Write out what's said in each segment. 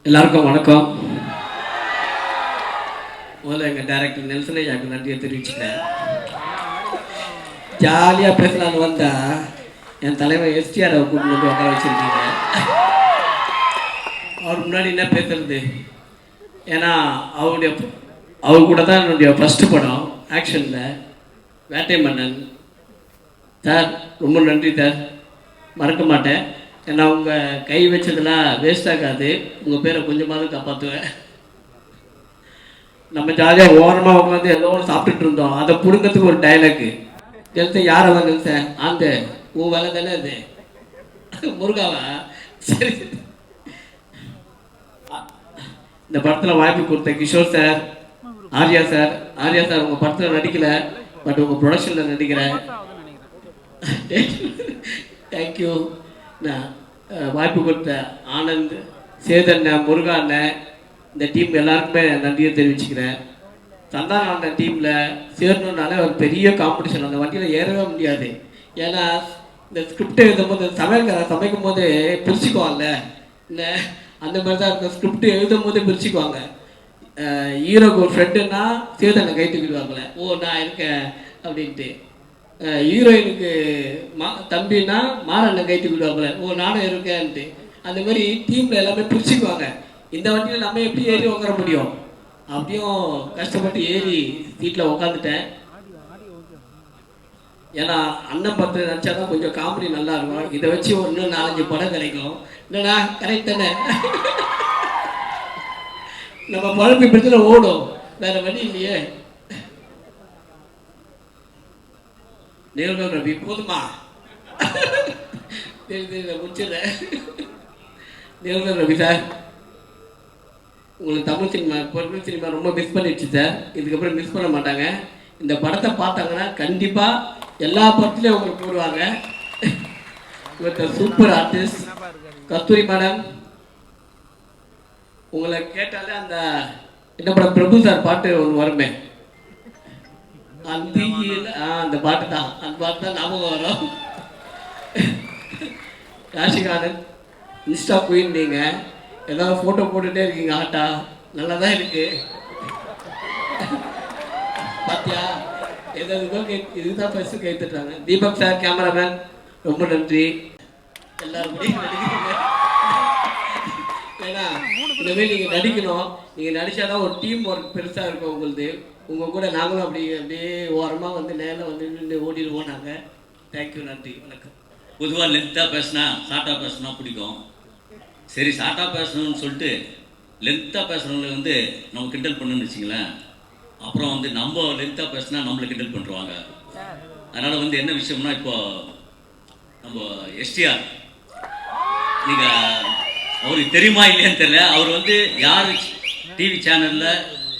எல்லாருக்கும் வணக்கம். முதல்ல எங்கள் டைரக்டர் நெல்சன் ஐயாவுக்கு நன்றியை தெரிவிச்சுக்கிறேன். ஜாலியாக பேசலான்னு வந்தால் என் தலைவர் எஸ்டிஆரை கூப்பிட்டு வந்து உட்கார வச்சுருக்கீங்க. அவர் முன்னாடி என்ன பேசுறது? ஏன்னா அவர் கூட தான் என்னுடைய ஃபஸ்ட்டு படம் ஆக்ஷனில் வேட்டை மன்னன். சார் ரொம்ப நன்றி சார், மறக்க மாட்டேன். ஏன்னா உங்கள் கை வச்சதெல்லாம் வேஸ்ட் ஆகாது. உங்கள் பேரை கொஞ்சமாவது காப்பாற்றுவேன். நம்ம ஜாலியாக ஓரமாக உட்காந்து ஏதோ ஒன்று சாப்பிட்டுட்டு இருந்தோம். அதை பிடுங்கிறதுக்கு ஒரு டைலாக்கு எழுத்த யாரெல்லாம் நினைச்சேன் அந்த உன் வேலை தானே அது முருகாவா? சரி, இந்த படத்தில் வாய்ப்பு கொடுத்த கிஷோர் சார், ஆர்யா சார் உங்கள் படத்தில் நடிக்கலை, பட் உங்கள் ப்ரொடக்ஷனில் நடிக்கிறேன். தேங்க்யூ. நான் வாய்ப்பு கொடுத்த ஆனந்த், சேதண்ணன், முருகா அண்ணன், இந்த டீம் எல்லாருக்குமே நன்றியை தெரிவிச்சுக்கிறேன். சந்தான அண்ணன் டீமில் சேரணுன்னாலே ஒரு பெரிய காம்படிஷன். அந்த வண்டியில் ஏறவே முடியாது. ஏன்னா இந்த ஸ்கிரிப்ட் எழுதும் போது சமைக்கும் போது பிரிச்சுக்குவாங்கல்ல, இல்லை அந்த மாதிரி தான் இருக்கும். ஸ்கிரிப்ட் எழுதும் போது பிரிச்சுக்குவாங்க. ஹீரோக்கு ஒரு ஃப்ரெண்டுன்னா சேதனை கை தூக்கிடுவாங்களே, ஓ நான் இருக்கேன் அப்படின்ட்டு. ஹீரோயினுக்கு தம்பின்னா மாறண்ணன் கை தூக்கிடுவாங்களே, ஓ நானும் இருக்கேன்ட்டு. அந்த மாதிரி டீமில் எல்லாமே பிரிச்சுக்குவாங்க. இந்த வண்டியில் நம்ம எப்படி ஏறி உட்கார முடியும்? அப்படியும் கஷ்டப்பட்டு ஏறி சீட்டில் உட்காந்துட்டேன். ஏன்னா அண்ணன் பத்து நினச்சா தான் கொஞ்சம் காமெடி நல்லா இருக்கும். இதை வச்சு ஒரு இன்னும் 4-5 படம் கிடைக்கும். என்னடா கரெக்ட் தானே? நம்ம பழப்பி பிரச்சனை ஓடும், வேற வழி இல்லையே. நேர்வல் ரவி போதுமா? முடிச்சிடுறேன். நேர்வல் ரவி சார், உங்களுக்கு தமிழ் சினிமா ரொம்ப மிஸ் பண்ணிடுச்சு சார். இதுக்கப்புறம் மிஸ் பண்ண மாட்டாங்க. இந்த படத்தை பார்த்தாங்கன்னா கண்டிப்பாக எல்லா படத்துலையும் உங்களுக்கு போடுவாங்க. இவர்கிட்ட சூப்பர் ஆர்டிஸ்ட் கஸ்தூரி மேடம். உங்களை கேட்டாலே அந்த என்ன படம் பிரபு சார் பாட்டு ஒன்று வருமே, அந்த பாட்டு தான், அந்த பாட்டு தான் ஞாபகம் வரும். ராஷிகானன் இன்ஸ்டா குயின், நீங்கள் ஏதாவது ஃபோட்டோ போட்டுகிட்டே இருக்கீங்க. ஆட்டா நல்லா தான் இருக்கு பாத்தியா? எதாவது இதுதான் ஃபர்ஸ்ட் கை தட்டுறாங்க. தீபக் சார் கேமராமேன் ரொம்ப நன்றி. எல்லாருக்கும் நடிக்கிறீங்க. ஏன்னா இந்த மாதிரி நீங்கள் நடிக்கணும். நீங்கள் நடித்தாதான் ஒரு டீம் ஒர்க் பெருசாக இருக்கும் உங்களுது. உங்கள் கூட நாங்களும் அப்படியே ஓரமாக வந்து நேரில் வந்து நின்று ஓடிடுவோம் நாங்கள். தேங்க்யூ, நன்றி, வணக்கம். பொதுவாக லென்த்தாக பேசினா ஷார்ட்டாக பேசினா பிடிக்கும். சரி, ஷார்ட்டாக பேசணும்னு சொல்லிட்டு லென்த்தாக பேசுகிறவங்களை வந்து நம்ம கிண்டல் பண்ணணும்னு வச்சிங்களேன், அப்புறம் வந்து நம்ம லென்த்தாக பேசினா நம்மளை கிண்டல் பண்ணுறாங்க. அதனால் வந்து என்ன விஷயம்னா, இப்போ நம்ம எஸ்டிஆர், நீங்கள் அவருக்கு தெரியுமா இல்லையான்னு தெரியல, அவர் வந்து யார் டிவி சேனலில்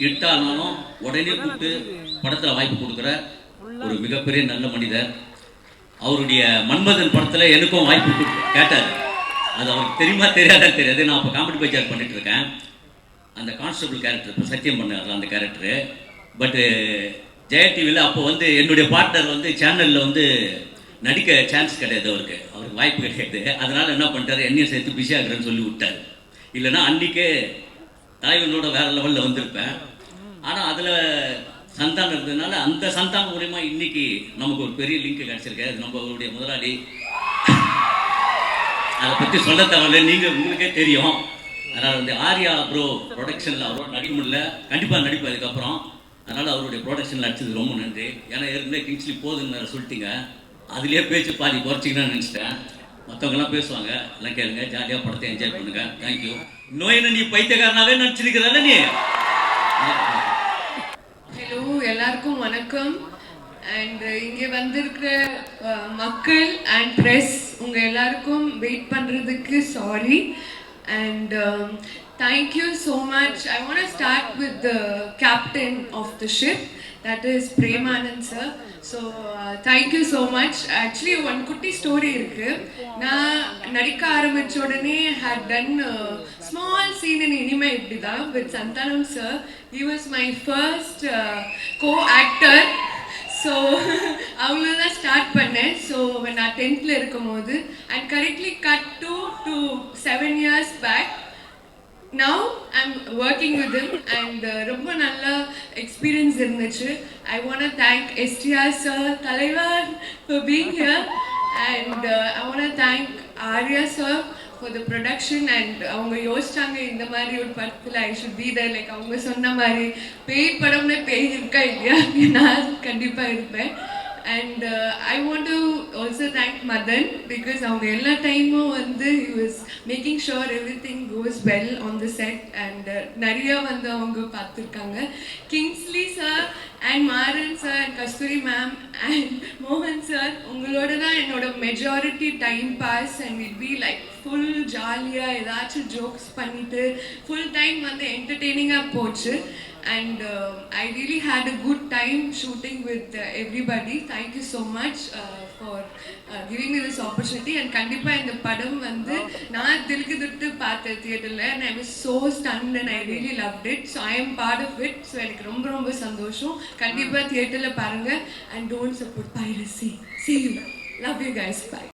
இட்டானாலும் உடனே கூப்பிட்டு படத்தில் வாய்ப்பு கொடுக்குற ஒரு மிகப்பெரிய நல்ல மனிதர். அவருடைய மன்மதன் படத்தில் எனக்கும் வாய்ப்பு கேட்டார். அது அவருக்கு தெரியுமா தெரியாதான்னு தெரியாது. நான் அப்போ காமெடி பஜார் பண்ணிட்டு இருக்கேன். அந்த கான்ஸ்டபிள் கேரக்டர் இப்போ சத்தியம் பண்ணார் அந்த கேரக்டரு. பட்டு ஜெயா டிவியில் அப்போ வந்து என்னுடைய பார்ட்னர் வந்து சேனலில் வந்து நடிக்க சான்ஸ் கிடையாது, அவருக்கு வாய்ப்பு கிடையாது. அதனால் என்ன பண்ணிட்டாரு, என்னையும் சேர்த்து பிஸி ஆகுறேன்னு சொல்லி விட்டார். இல்லைன்னா அன்றைக்கே தலைவனோட வேறு லெவலில் வந்திருப்பேன். ஆனால் அதில் சந்தானம் இருந்ததுனால அந்த சந்தானம் மூலயமா இன்னைக்கு நமக்கு ஒரு பெரிய லிங்க் கிடச்சிருக்கு. அது நம்ம அவருடைய முதலாளி. அதை பற்றி சொல்ல தேவையில்லை, நீங்கள் உங்களுக்கே தெரியும். அதனால் வந்து ஆர்யா ப்ரோ ப்ரொடக்ஷனில் அவரோட நடிக்க முடியல, கண்டிப்பாக நடிப்பு அதுக்கப்புறம். அதனால் அவருடைய ப்ரொடக்ஷனில் நடிச்சது ரொம்ப நன்றி. ஏன்னா ஏற்கனவே கிங்ஸ்லி போதுன்னு சொல்லிட்டீங்க, அதுலேயே பேச்சு பாதி குறைச்சிங்கன்னு நினச்சிட்டேன். மற்றவங்கெல்லாம் பேசுவாங்க, எல்லாம் கேளுங்க, ஜாலியாக படத்தை என்ஜாய் பண்ணுங்க. தேங்க்யூ. இன்னும் என்ன நீ பைத்தியக்காரனாவே நினச்சிருக்கிறல்ல நீ. ஹலோ, எல்லாருக்கும் வணக்கம். அண்ட் இங்கே வந்திருக்கிற மக்கள் அண்ட் ப்ரெஸ் உங்கள் எல்லாருக்கும் வெயிட் பண்ணுறதுக்கு sorry. And thank you so much. I want to start with the captain of the ship, that is Premanand sir. So thank you so much. Actually one குட்டி ஸ்டோரி இருக்குது. நான் நடிக்க ஆரம்பித்த உடனே had done small scene in இனிமே இப்படி தான் with Santhanam sir. He was my first co actor. So அவ்வளோதான் ஸ்டார்ட் பண்ணேன். ஸோ நான் 10th இருக்கும் போது, and correctly cut to 7 years back now I'm working with him and ரொம்ப நல்ல experience இருந்துச்சு. I want to thank STR sir, தலைவர், for being here, and I want to thank Arya sir for the production. And அவங்க யோசிச்சாங்க இந்த மாதிரி ஒரு படத்தில் I should be there, like அவங்க சொன்ன மாதிரி பேய் படம்னு பேய் இருக்கா இல்லையா, நான் கண்டிப்பாக இருப்பேன். And I want to also thank Madan because அவங்க எல்லா டைமும் வந்து he was making sure everything goes well on the set, and நிறைய வந்து அவங்க பார்த்துருக்காங்க. Kingsley sir and Maran sir and Kasthuri ma'am and மோகன் சார், உங்களோட தான் என்னோட majority time pass, and it be like full ஜாலியாக ஏதாச்சும் ஜோக்ஸ் பண்ணிட்டு ஃபுல் டைம் வந்து என்டர்டெய்னிங்காக போச்சு. And I really had a good time shooting with everybody. Thank you so much for giving me this opportunity. And kandipa in the padam vandu naan dilku duttu paatha theater la, and I was so stunned and I really loved it. So I am part of it. So enak romba sandosham. Kandipa theater la parunga and don't support piracy. See you. Love you guys. Bye.